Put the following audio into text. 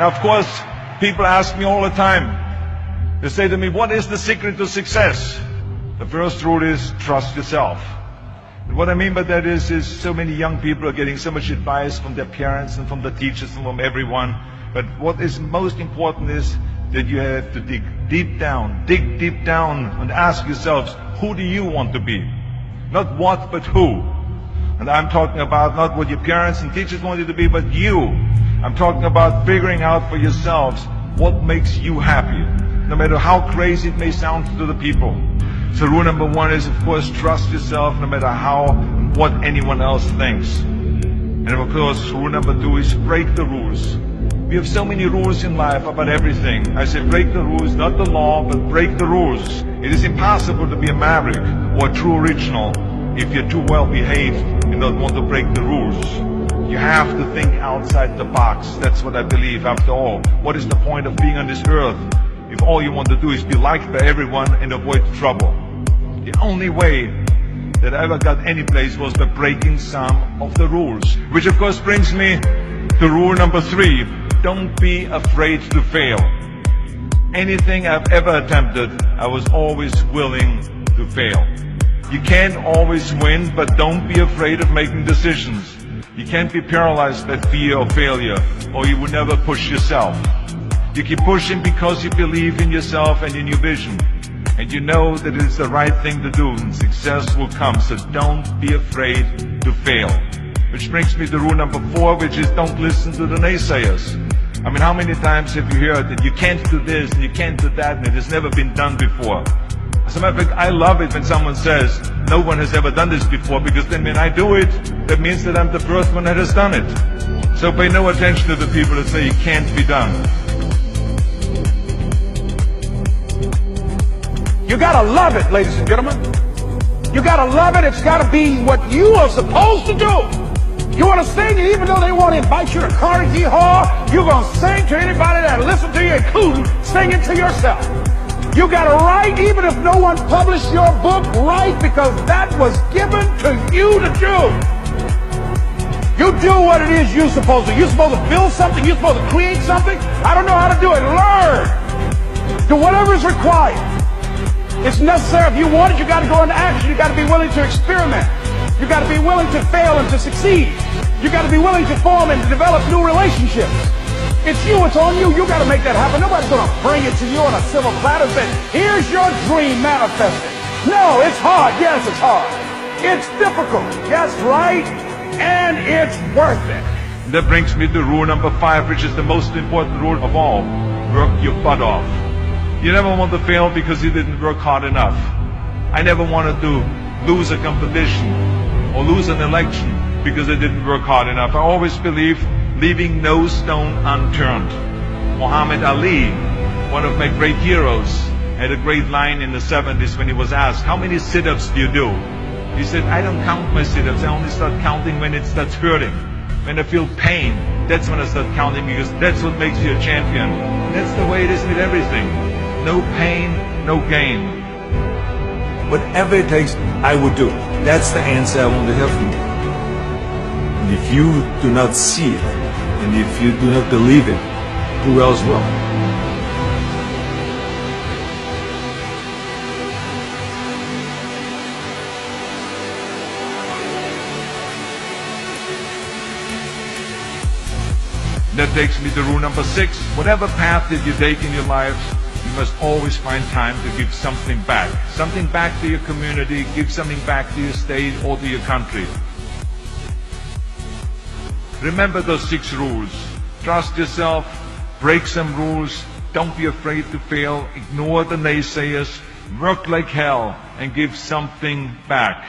Now, of course, people ask me all the time. They say to me, what is the secret to success? The first rule is trust yourself. And what I mean by that is so many young people are getting so much advice from their parents and from the teachers and from everyone. But what is most important is that you have to dig deep down and ask yourselves, who do you want to be? Not what, but who. And I'm talking about not what your parents and teachers want you to be, but you. I'm talking about figuring out for yourselves what makes you happy, no matter how crazy it may sound to the people. So rule number one is, of course, trust yourself no matter how and what anyone else thinks. And of course, rule number two is break the rules. We have so many rules in life about everything. I say break the rules, not the law, but break the rules. It is impossible to be a maverick or a true original if you're too well behaved and don't want to break the rules. You have to think outside the box. That's what I believe after all. What is the point of being on this earth if all you want to do is be liked by everyone and avoid trouble? The only way that I ever got any place was by breaking some of the rules. Which of course brings me to rule number three. Don't be afraid to fail. Anything I've ever attempted, I was always willing to fail. You can't always win, but don't be afraid of making decisions. You can't be paralyzed by fear of failure, or you will never push yourself. You keep pushing because you believe in yourself and in your vision. And you know that it's the right thing to do, and success will come. So don't be afraid to fail. Which brings me to rule number four, which is don't listen to the naysayers. I mean, how many times have you heard that you can't do this and you can't do that and it has never been done before? As a matter of fact, I love it when someone says, no one has ever done this before, because then when I do it, that means that I'm the first one that has done it. So pay no attention to the people that say it can't be done. You gotta love it, ladies and gentlemen. You gotta love it. It's gotta be what you are supposed to do. You want to sing, and even though they want to invite you to Carnegie Hall, you're going to sing to anybody that listens to you, including singing to yourself. You got to write, even if no one published your book, write, because that was given to you to do. You do what it is you're supposed to. You're supposed to build something. You're supposed to create something. I don't know how to do it. Learn. Do whatever is required. It's necessary. If you want it, you got to go into action. You got to be willing to experiment. You got to be willing to fail and to succeed. You got to be willing to form and to develop new relationships. It's you, it's on you. You got to make that happen. Nobody's going to bring it to you on a silver platter and say, here's your dream manifested. No, it's hard. Yes, it's hard. It's difficult. Yes, right. And it's worth it. That brings me to rule number five, which is the most important rule of all. Work your butt off. You never want to fail because you didn't work hard enough. I never wanted to lose a competition or lose an election because I didn't work hard enough. I always believe leaving no stone unturned. Muhammad Ali, one of my great heroes, had a great line in the 70s when he was asked, how many sit-ups do you do? He said, I don't count my sit-ups. I only start counting when it starts hurting. When I feel pain, that's when I start counting, because that's what makes you a champion. That's the way it is with everything. No pain, no gain. Whatever it takes, I would do. That's the answer I want to hear from you. And if you do not see it, and if you do not believe it, who else will? That takes me to rule number 6. Whatever path that you take in your lives, you must always find time to give something back. Something back to your community, give something back to your state or to your country. Remember those 6 rules. Trust yourself, break some rules, don't be afraid to fail, ignore the naysayers, work like hell, and give something back.